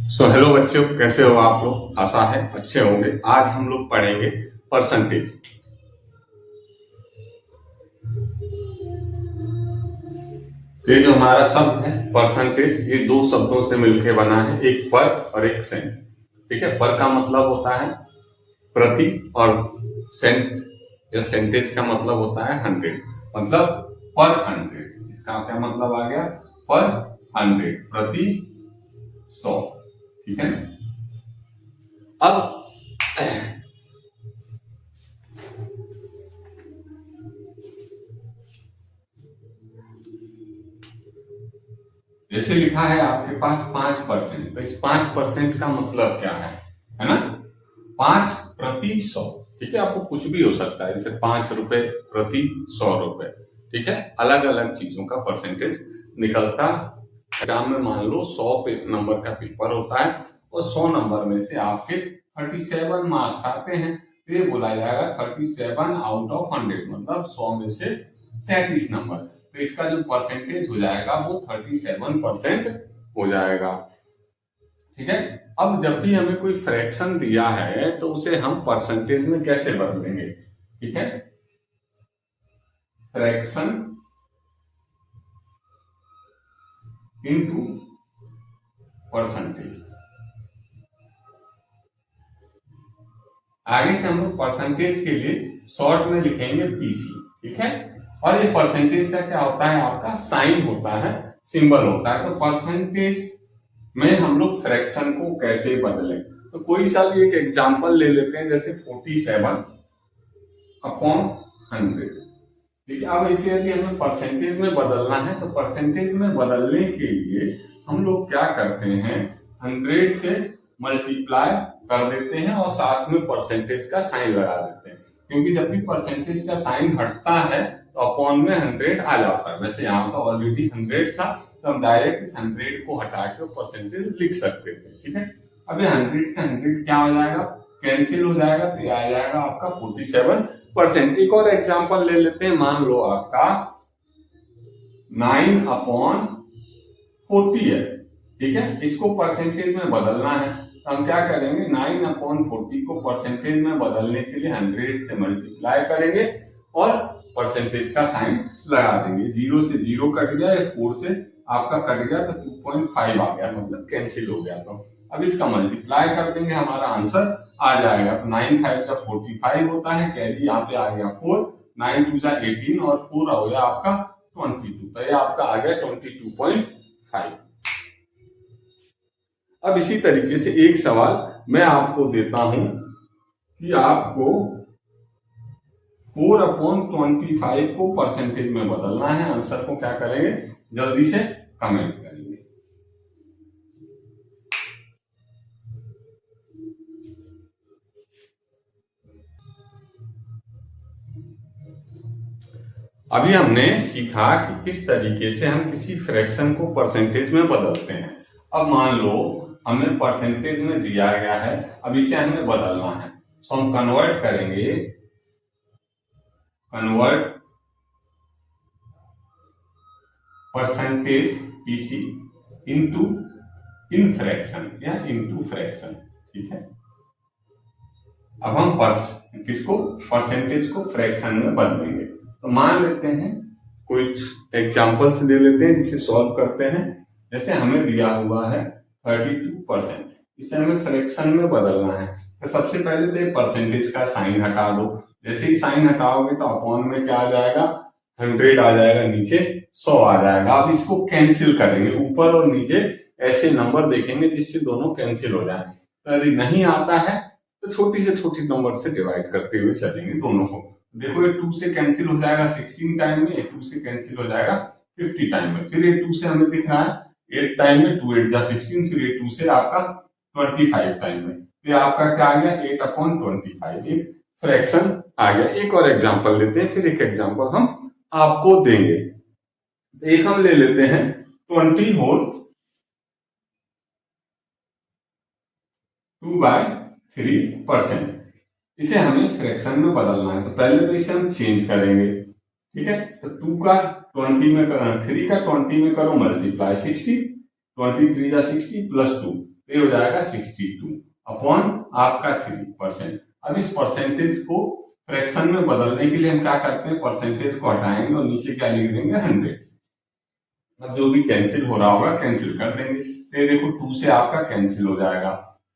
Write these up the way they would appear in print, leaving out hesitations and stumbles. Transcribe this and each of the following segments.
Hello बच्चों, कैसे हो आप लोग। आशा है अच्छे होंगे। आज हम लोग पढ़ेंगे परसेंटेज। तो ये जो हमारा शब्द है परसेंटेज, ये दो शब्दों से मिलकर बना है, एक पर और एक सेंट। ठीक है, पर का मतलब होता है प्रति, और सेंट या सेंटेज का मतलब होता है 100, मतलब पर 100। इसका क्या मतलब आ गया, पर 100, प्रति 100। ठीक है, अब जैसे लिखा है आपके पास 5%, तो इस 5% का मतलब क्या है ना, 5/100। ठीक है, आपको कुछ भी हो सकता है, जैसे 5 रुपए प्रति 100 रुपए। ठीक है, अलग अलग चीजों का परसेंटेज निकलता। एग्जाम में मान लो 100 नंबर का पेपर होता है और 100 नंबर में से आपके 37 मार्क्स आते हैं, तो ये बोला जाएगा 37 आउट ऑफ 100, मतलब 100 में से 37 नंबर। तो इसका जो परसेंटेज हो जाएगा वो 37% हो जाएगा। ठीक है, अब जब भी हमें कोई फ्रैक्शन दिया है तो उसे हम परसेंटेज में कैसे बदलेंगे। ठीक है, फ्रैक्शन इनटू परसेंटेज। आगे से हम लोग परसेंटेज के लिए शॉर्ट में लिखेंगे पीसी। ठीक है, और ये परसेंटेज का क्या होता है, आपका साइन होता है, सिंबल होता है। तो परसेंटेज में हम लोग फ्रैक्शन को कैसे बदलें, तो कोई सा भी एक एग्जांपल ले लेते हैं, जैसे 47/100। ठीक है, अब इसे यदि हमें परसेंटेज में बदलना है तो परसेंटेज में बदलने के लिए हम लोग क्या करते हैं, 100 से मल्टीप्लाई कर देते हैं और साथ में परसेंटेज का साइन लगा देते हैं, क्योंकि जब भी परसेंटेज का साइन हटता है तो अपॉन में 100 आ जाता है। वैसे यहाँ तो ऑलरेडी 100 था, तो हम डायरेक्ट इस 100 को हटा के परसेंटेज लिख सकते थे। ठीक है, अब ये 100 से 100 क्या हो जाएगा, कैंसिल हो जाएगा, तो ये आ जाएगा आपका 47%। एक और एग्जांपल ले लेते हैं, मान लो आपका 9/40 है। ठीक है, इसको परसेंटेज में बदलना है, तो हम क्या करेंगे, 9/40 को परसेंटेज में बदलने के लिए 100 से मल्टीप्लाई करेंगे और परसेंटेज का साइन लगा देंगे। 0 से 0 कट गया, 4 से आपका कट गया, तो 2.5 आ गया, मतलब कैंसिल हो गया। तो अब इसका मल्टीप्लाई कर देंगे, हमारा आंसर आ जाएगा। तो 9×5 का 45 होता है, कैरी यहाँ पे आ गया 4, 9×2 = 18 और 4 हो गया आपका 22, तो ये आपका आ गया 22.5। अब इसी तरीके से एक सवाल मैं आपको देता हूं कि आपको 4/25 को परसेंटेज में बदलना है। आंसर को क्या करेंगे, जल्दी से कमेंट करेंगे। अभी हमने सीखा कि किस तरीके से हम किसी फ्रैक्शन को परसेंटेज में बदलते हैं। अब मान लो हमें परसेंटेज में दिया गया है, अब इसे हमें बदलना है, तो हम कन्वर्ट करेंगे, convert percentage PC into in fraction या इनटू फ्रैक्शन। ठीक है, अब हम किसको, परसेंटेज को फ्रैक्शन में बदलेंगे। तो मान लेते हैं, कुछ एग्जांपल्स ले लेते हैं जिसे सॉल्व करते हैं। जैसे हमें दिया हुआ है 32%, इसे हमें फ्रैक्शन में बदलना है। तो सबसे पहले तो परसेंटेज का साइन हटा दो, जैसे ही साइन हटाओगे तो अपॉन में क्या आ जाएगा, 100 आ जाएगा, नीचे 100 आ जाएगा। अब इसको कैंसिल करेंगे, ऊपर और नीचे ऐसे नंबर देखेंगे जिससे दोनों कैंसिल हो जाए। तो यदि नहीं आता है तो छोटी से छोटी नंबर से डिवाइड करते हुए चलेंगे दोनों को। देखो ये 2 से कैंसिल हो जाएगा 16 टाइम में, ये 2 से कैंसिल हो जाएगा 50 टाइम में, फिर ये 2 से हमें दिख रहा है 8 टाइम में, 2 8 जा 16, फिर ये 2 से आपका 25 टाइम में, तो आपका क्या आ गया 8/25, एक फ्रैक्शन आ गया। एक और एग्जांपल लेते हैं, फिर एक एग्जांपल हम आपको देंगे। एक हम ले लेते हैं 20 होल 2/3%, इसे हमें फ्रैक्शन में बदलना है। तो पहले तो इसे हम चेंज करेंगे। ठीक है, तो 2 का 20 में करो, 3 का 20 में करो मल्टीप्लाई 60, 23 जा 60 +2, तो ये हो जाएगा 62 अपॉन आपका 3%। अब इस परसेंटेज को फ्रैक्शन में बदलने के लिए हम क्या करते हैं, परसेंटेज को हटाएंगे और नीचे क्या लिख देंगे 100। अब जो भी कैंसिल हो रहा होगा कैंसिल कर देंगे। तो ये देखो 2 से आपका कैंसिल हो जाएगा,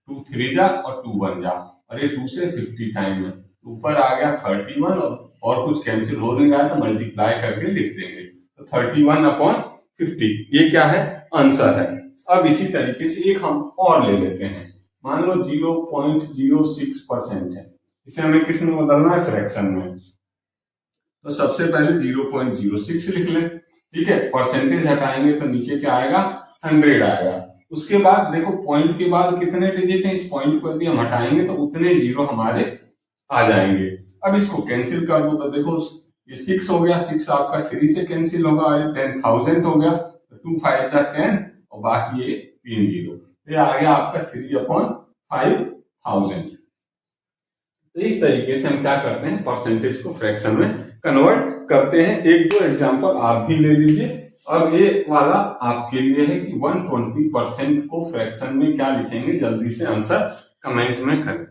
2 3 जा और 2 1 जा, और ये 2 से 50 टाइम में ऊपर आ गया 31 और कुछ कैंसिल हो नहीं रहा है तो मल्टीप्लाई करके लिख देंगे। तो 31 अपॉन 50 ये क्या है, आंसर है। अब इसी तरीके से एक हम और ले लेते हैं, मान लो 0.06% है, इसे हमें किस में बदलना है, फ्रैक्शन में। तो सबसे पहले 0.06 लिख ले, ठीक है, परसेंटेज हटाएंगे तो नीचे क्या आएगा 100 आएगा। उसके बाद देखो पॉइंट के बाद कितने डिजिट हैं, इस पॉइंट को यदि हम हटाएंगे तो उतने जीरो हमारे आ जाएंगे। अब इसको कैंसिल कर दो तो देखो ये 6 हो गया, 6 आपका 3 से कैंसिल होगा और 10,000 हो गया, तो 2 5 जा 10 और बाकी ये 3 जीरो, ये आ गया आपका 3/5000। तो इस तरीके से हम क्या करते हैं, परसेंटेज को फ्रैक्शन में कन्वर्ट करते हैं। एक दो एग्जांपल आप भी ले लीजिए। अब ये वाला आपके लिए है कि 120% को फ्रैक्शन में क्या लिखेंगे, जल्दी से आंसर कमेंट में करें।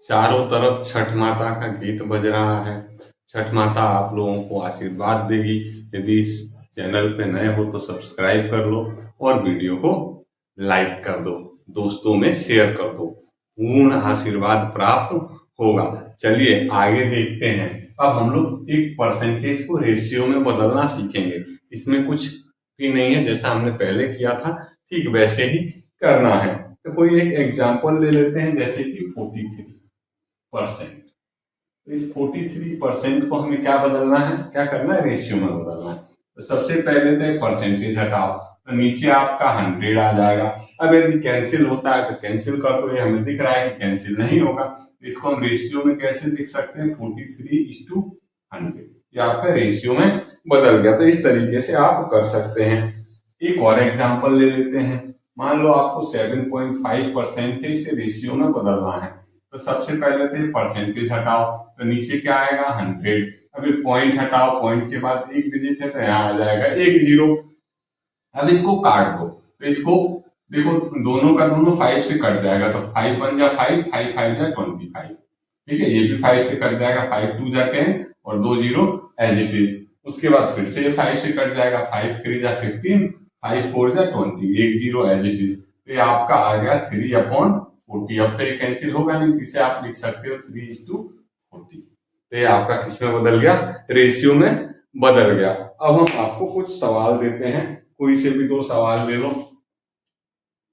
चारों तरफ छठ माता का गीत बज रहा है। छठ माता आप लोगों को आशीर्वाद देगी। यदि इस चैनल पे नए हो तो सब्सक्राइब कर लो और वीडियो को लाइक कर दो, दोस्तों में शेयर कर दो, पूर्ण आशीर्वाद प्राप्त होगा। चलिए आगे देखते हैं। अब हम लोग एक परसेंटेज को रेशियो में बदलना सीखेंगे। इसमें कुछ भी नहीं है, जैसा हमने पहले किया था ठीक वैसे ही करना है। तो कोई एक एग्जांपल ले लेते हैं, जैसे कि 43%। तो इस 43% को हमें क्या बदलना है, क्या करना है, रेशियो में बदलना है। तो सबसे पहले तो परसेंटेज हटाओ तो नीचे आपका 100 आ जाएगा। अब यदि कैंसिल होता है तो कैंसिल कर दो, ये हमें दिख रहा है कि कैंसिल नहीं होगा। तो इसको हम रेशियो में कैसे लिख सकते हैं, 43:100, ये आपका रेशियो में बदल गया। तो इस तरीके से आप कर सकते हैं। एक और एग्जाम्पल ले लेते हैं, मान लो आपको 7.5% है, इसे रेशियो में बदलना है। तो सबसे पहले तो परसेंटेज हटाओ तो नीचे क्या आएगा 100। अभी पॉइंट हटाओ, पॉइंट के बाद एक डिजिट है तो यहाँ आ जाएगा 1 जीरो। अब इसको काट दो तो इसको देखो दोनों का दोनों 5 से कट जाएगा, तो 5 1 जा 5, 5 5 जा 25, ठीक है, ये भी 5 से कट जाएगा, 5 2 जा 10 और 2 जीरो एज इट इज। उसके बाद फिर से 5 से कट जाएगा, 5 3 जा 15, 5 4 जा 20, 1 जीरो एज इट इज। तो ये आपका आ गया 3/40। अब तो ये कैंसिल होगा नहीं, इसे आप लिख सकते हो 3:40। तो ये आपका किसमें बदल गया, रेशियो में बदल गया। अब हम आपको कुछ सवाल देते हैं, कोई से भी 2 सवाल ले लो,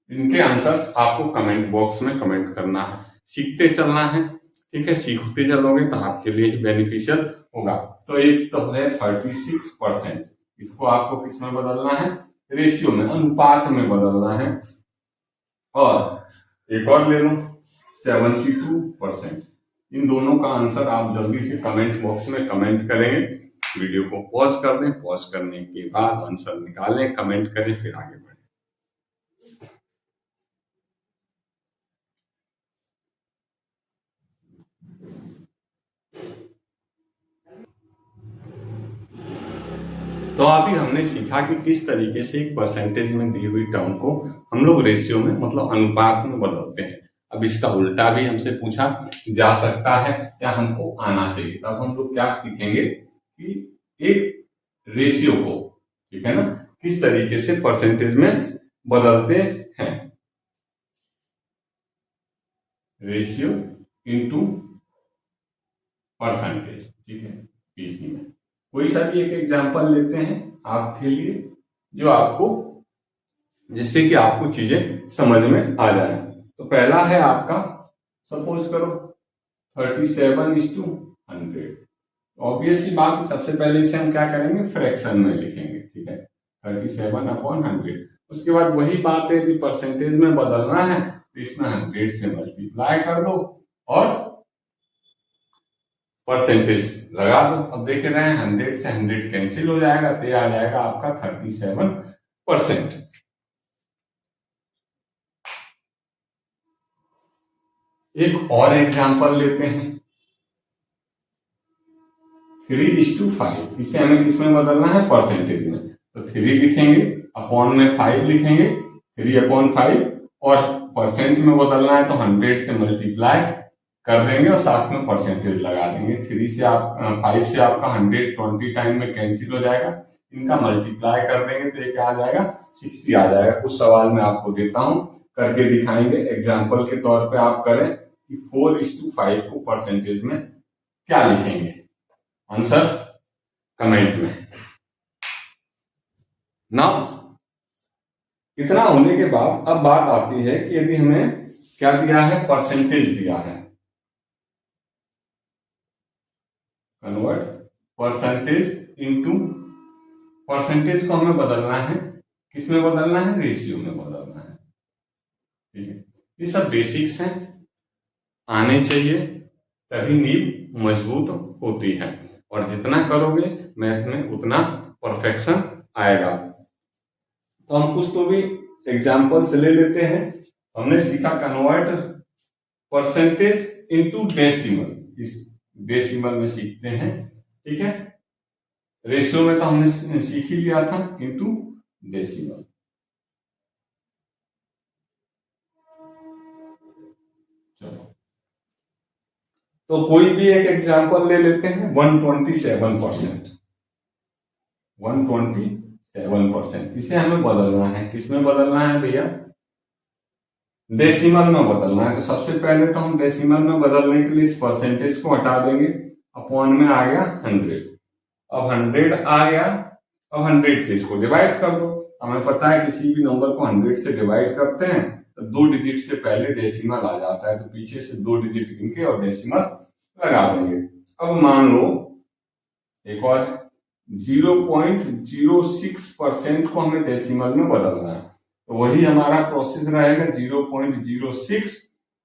इनके आंसर्स आपको कमेंट बॉक्स में कमेंट करना है। सीखते चलना है, ठीक है, सीखते चलोगे तो आपके लिए ही बेनिफिशियल होगा। तो एक तो है 36%, इसको आपको किसमें बदलना है, रेशियो में, अनुपात में बदलना है। और एक और ले लो 72%। इन दोनों का आंसर आप जल्दी से कमेंट बॉक्स में कमेंट करेंगे। वीडियो को पॉज कर दें, पॉज करने के बाद आंसर निकालें, कमेंट करें, फिर आगे बढ़ें। तो अभी हमने सीखा कि किस तरीके से एक परसेंटेज में दी हुई टर्म को हम लोग रेशियो में मतलब अनुपात में बदलते हैं। अब इसका उल्टा भी हमसे पूछा जा सकता है या हमको आना चाहिए। तब हम लोग क्या सीखेंगे कि एक रेशियो को, ठीक है ना, किस तरीके से परसेंटेज में बदलते हैं। रेशियो इनटू परसेंटेज, ठीक है, पीसी में कोई सा भी एक एग्जांपल लेते हैं आपके लिए, जो आपको, जिससे कि आपको चीजें समझ में आ जाए। तो पहला है आपका, सपोज करो 37:100। ऑब्वियस सी बात, सबसे पहले इसे हम क्या करेंगे, फ्रैक्शन में लिखेंगे, ठीक है, 37/100। उसके बाद वही बात है, यदि परसेंटेज में बदलना है तो इसमें 100 से मल्टीप्लाई कर दो और परसेंटेज लगा दो। अब देख रहे हैं 100 से 100 कैंसिल हो जाएगा, तो आ जाएगा आपका 37%। एक और एग्जांपल लेते हैं, 3:5। इसे हमें किस में बदलना है, परसेंटेज में। तो 3 लिखेंगे, अपॉन में 5 लिखेंगे, 3/5, और परसेंट में बदलना है तो 100 से मल्टीप्लाई कर देंगे और साथ में परसेंटेज लगा देंगे। 5 से आपका 120 टाइम में कैंसिल हो जाएगा, इनका मल्टीप्लाई कर देंगे तो ये क्या आ जाएगा, 60 आ जाएगा। कुछ सवाल मैं आपको देता हूं, करके दिखाएंगे। एग्जाम्पल के तौर पे आप करें कि 4:5 को परसेंटेज में क्या लिखेंगे, आंसर कमेंट में ना। इतना होने के बाद अब बात आती है कि यदि हमें क्या दिया है, परसेंटेज दिया है, कन्वर्ट परसेंटेज इनटू, परसेंटेज को हमें बदलना है, किस में बदलना है, रेशियो में बदलना है। ठीक है, ये सब बेसिक्स हैं, आने चाहिए, तभी नींव मजबूत होती है। और जितना करोगे मैथ में उतना परफेक्शन आएगा। तो हम कुछ तो भी एग्जाम्पल से ले लेते हैं। हमने सीखा कन्वर्ट परसेंटेज इनटू डेसिमल, इस डेसिमल में सीखते हैं। ठीक है, रेशियो में तो हमने सीख ही लिया था, इनटू डेसिमल। चलो, तो कोई भी एक एग्जाम्पल ले लेते हैं, 127%। 127%, इसे हमें बदलना है, किसमें बदलना है भैया, डेसिमल में बदलना है। तो सबसे पहले तो हम डेसिमल में बदलने के लिए इस परसेंटेज को हटा देंगे, अपॉन में आ गया 100। अब 100 आ गया, अब 100 से इसको डिवाइड कर दो। हमें पता है किसी भी नंबर को 100 से डिवाइड करते हैं तो 2 डिजिट से पहले डेसिमल आ जाता है, तो पीछे से 2 डिजिट गिनके और डेसिमल लगा देंगे। अब मान लो एक और 0.06% को हमें डेसिमल में बदलना है, तो वही हमारा प्रोसेस रहेगा, 0.06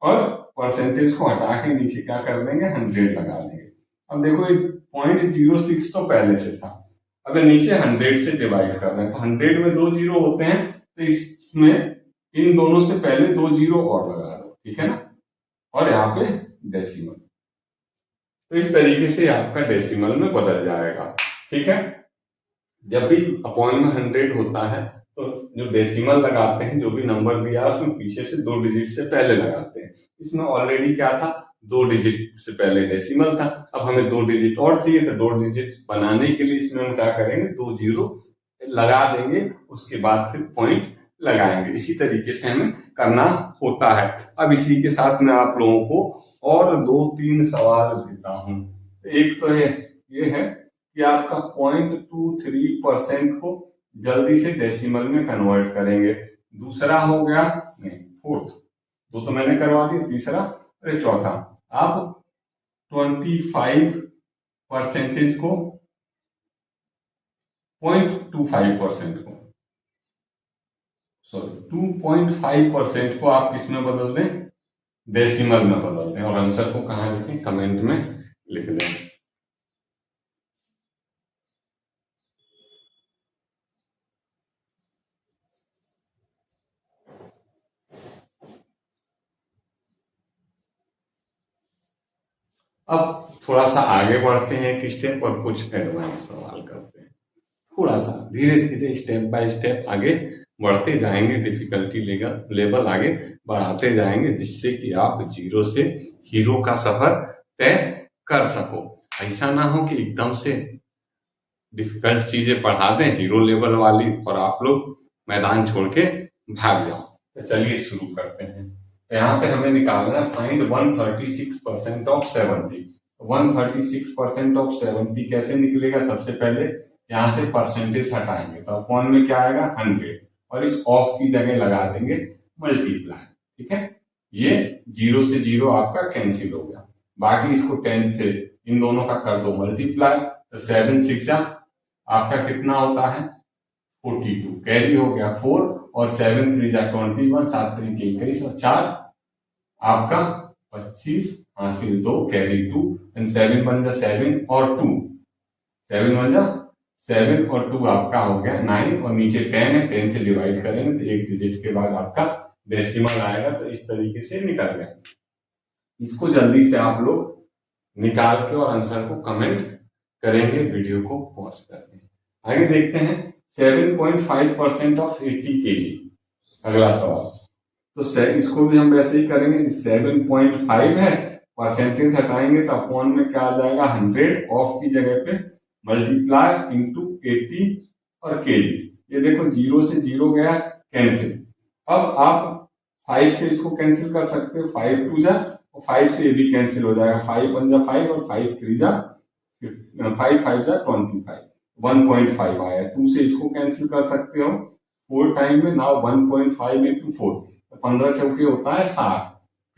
और परसेंटेज को हटा के नीचे क्या कर देंगे, 100 लगा देंगे। अब देखो ये 0.06 तो पहले से था, अब नीचे 100 से डिवाइड कर रहे हैं, तो 100 में 2 जीरो होते हैं, तो इसमें इन दोनों से पहले 2 जीरो और लगा दो, ठीक है ना, और यहाँ पे डेसिमल। तो इस तरीके से आपका डेसिमल में बदल जाएगा। ठीक है, जब भी अपॉन में 100 होता है तो जो डेसिमल लगाते हैं, जो भी नंबर दिया है उसमें पीछे से 2 डिजिट से पहले लगाते हैं। इसमें ऑलरेडी क्या था, 2 डिजिट से पहले डेसिमल था। अब हमें 2 डिजिट और चाहिए, तो 2 डिजिट बनाने के लिए इसमें हम क्या करेंगे, 2 जीरो लगा देंगे, उसके बाद फिर पॉइंट लगाएंगे। इसी तरीके से हमें करना होता है। अब इसी के साथ मैं आप लोगों को और 2-3 सवाल देता हूं। एक तो ये है कि आपका 0.23% को जल्दी से डेसिमल में कन्वर्ट करेंगे। दूसरा हो गया, नहीं फोर्थ, दो तो मैंने करवा दिया, तीसरा अरे चौथा, आप 25% को 0.25% को, सॉरी 2.5% को आप किसमें बदल दें, डेसिमल में बदल दें। और आंसर को कहां लिखें, कमेंट में लिख दें। अब थोड़ा सा आगे बढ़ते हैं एक स्टेप और कुछ एडवांस सवाल करते हैं। थोड़ा सा धीरे धीरे स्टेप बाय स्टेप आगे बढ़ते जाएंगे, डिफिकल्टी लेवल आगे बढ़ाते जाएंगे, जिससे कि आप जीरो से हीरो का सफर तय कर सको। ऐसा ना हो कि एकदम से डिफिकल्ट चीजें पढ़ा दें हीरो लेवल वाली और आप लोग मैदान छोड़ के भाग जाओ। तो चलिए शुरू करते हैं। तो यहाँ पे हमें निकालना है फाइंड 136% ऑफ 70। 136% ऑफ 70 कैसे निकलेगा, सबसे पहले यहाँ से परसेंटेज हटाएंगे, तो अपॉन में क्या आएगा 100, और इस ऑफ की जगह लगा देंगे मल्टीप्लाई। ठीक है, ये 0 से 0 आपका कैंसिल हो गया, बाकी इसको 10 से इन दोनों का कर दो मल्टीप्लाई, तो 7 6 आपका कितना होता है 42, कैरी हो गया 4, और 7 3 21, 7 3 21, और 4 आपका 25, हासिल 2, कैरी 2, एंड 7 बन जा 7 और 2, 7 बन जा 7 और 2 आपका हो गया 9, और नीचे 10 है, 10 से डिवाइड करेंगे तो एक डिजिट के बाद आपका डेसिमल आएगा। तो इस तरीके से निकल गया। इसको जल्दी से आप लोग निकाल के और आंसर को कमेंट करेंगे वीडियो को पॉज करके। आगे देखते हैं 7.5% ऑफ 80 kg, अगला सवाल। तो इसको भी हम वैसे ही करेंगे, 7.5 है, परसेंटेज हटाएंगे तो अपॉन में क्या आ जाएगा 100, ऑफ की जगह पे मल्टीप्लाई इंटू 80 और केजी। ये देखो 0 से 0 गया कैंसिल। अब आप 5 से इसको कैंसिल कर सकते हो, 5 2 जा और 5 से ये भी कैंसिल हो जाएगा, 5 1 जा 5 और 5 3 जा 5 5 जा 25, 1.5 आया। 2 से इसको कैंसिल कर सकते हो 4 टाइम में, नाउ 1.5 इंटू 4, 15 चौके होता है 60,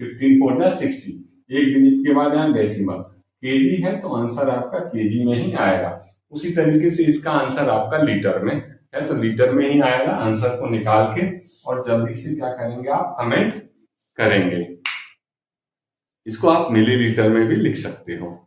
15 4 जा 60, एक डिजिट के बाद यहाँ डेसिमल, केजी है तो आंसर आपका केजी में ही आएगा। उसी तरीके से इसका आंसर आपका लीटर में है तो लीटर में ही आएगा। आंसर को निकाल के और जल्दी से क्या करेंगे आप कमेंट करेंगे। इसको आप मिलीलीटर में भी लिख सकते हो।